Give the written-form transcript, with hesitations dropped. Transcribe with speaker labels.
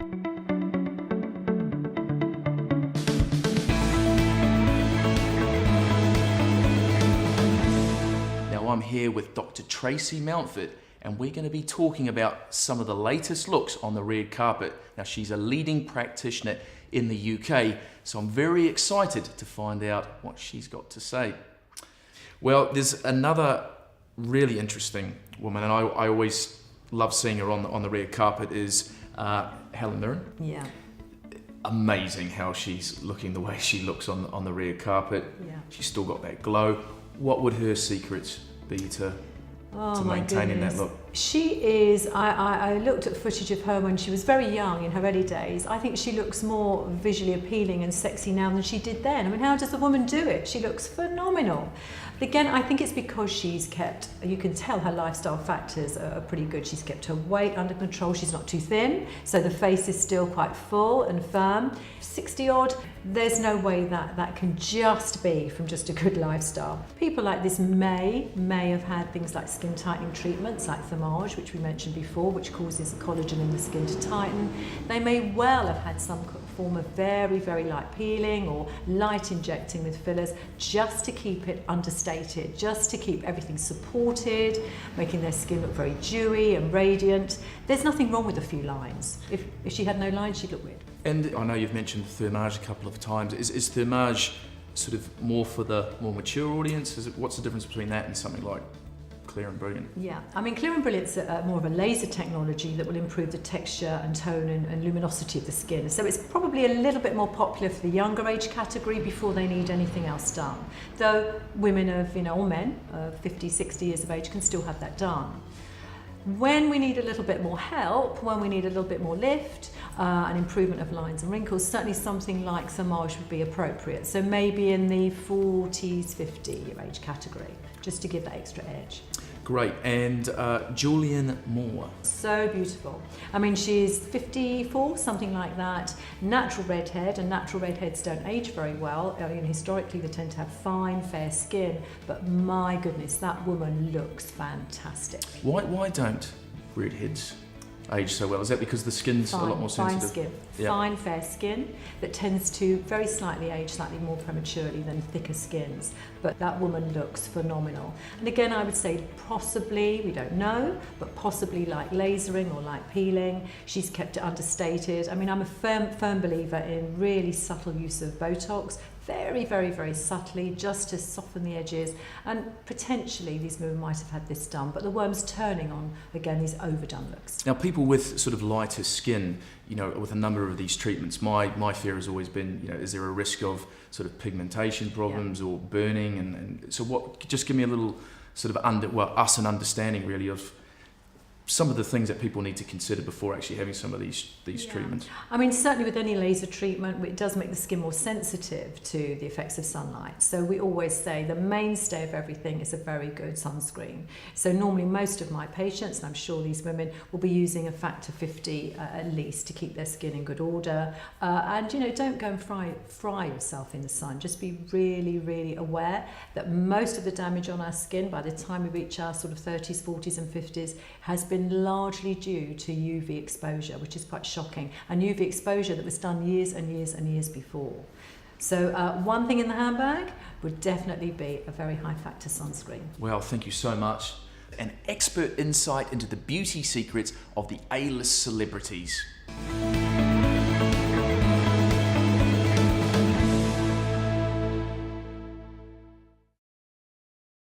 Speaker 1: Now I'm here with Dr. Tracy Mountford, and we're going to be talking about some of the latest looks on the red carpet. Now she's a leading practitioner in the UK, so I'm very excited to find out what she's got to say. Well, there's another really interesting woman, and I always love seeing her on the red carpet, is Helen Mirren.
Speaker 2: Yeah.
Speaker 1: Amazing how she's looking the way she looks on the red carpet.
Speaker 2: Yeah.
Speaker 1: She's still got that glow. What would her secrets be to maintaining that look?
Speaker 2: She is, I looked at footage of her when she was very young in her early days. I think she looks more visually appealing and sexy now than she did then. I mean, how does a woman do it? She looks phenomenal. But again, I think it's because she's kept, you can tell her lifestyle factors are pretty good. She's kept her weight under control. She's not too thin, so the face is still quite full and firm. 60 odd, there's no way that can just be from just a good lifestyle. People like this may have had things like skin tightening treatments like thermage, which we mentioned before, which causes the collagen in the skin to tighten. They may well have had some form of very, very light peeling or light injecting with fillers just to keep it understated, just to keep everything supported, making their skin look very dewy and radiant. There's nothing wrong with a few lines. If she had no lines, she'd look weird.
Speaker 1: And I know you've mentioned thermage a couple of times. Is thermage sort of more for the more mature audience? What's the difference between that and something like Clear and Brilliant?
Speaker 2: Yeah, I mean, Clear and Brilliant's more of a laser technology that will improve the texture and tone and luminosity of the skin. So it's probably a little bit more popular for the younger age category before they need anything else done. Though women of, or men of 50, 60 years of age can still have that done. When we need a little bit more help, when we need a little bit more lift, an improvement of lines and wrinkles, certainly something like thermage would be appropriate. So maybe in the 40s, 50 year age category, just to give that extra edge.
Speaker 1: Great. And Julianne Moore.
Speaker 2: So beautiful. I mean, she's 54, something like that. Natural redhead, and natural redheads don't age very well. I mean, historically, they tend to have fine, fair skin. But my goodness, that woman looks fantastic.
Speaker 1: Why don't redheads age so well? Is that because the skin's a lot more sensitive?
Speaker 2: Fine skin,
Speaker 1: yeah.
Speaker 2: Fine, fair skin that tends to very slightly age slightly more prematurely than thicker skins. But that woman looks phenomenal. And again, I would say possibly, we don't know, but possibly like lasering or like peeling. She's kept it understated. I mean, I'm a firm believer in really subtle use of Botox. Very, very, very subtly, just to soften the edges. And potentially these women might have had this done, but the worm's turning on, again, these overdone looks.
Speaker 1: Now, people with sort of lighter skin, with a number of these treatments, my fear has always been, is there a risk of sort of pigmentation problems or burning? And so just give me a little sort of an understanding really of some of the things that people need to consider before actually having some of these treatments.
Speaker 2: I mean, certainly with any laser treatment, it does make the skin more sensitive to the effects of sunlight. So we always say the mainstay of everything is a very good sunscreen. So normally most of my patients, and I'm sure these women, will be using a factor 50 at least to keep their skin in good order. And don't go and fry yourself in the sun. Just be really, really aware that most of the damage on our skin by the time we reach our sort of 30s, 40s and 50s has been largely due to UV exposure, which is quite shocking, and UV exposure that was done years and years and years before. So one thing in the handbag would definitely be a very high factor sunscreen.
Speaker 1: Well, thank you so much. An expert insight into the beauty secrets of the A-list celebrities.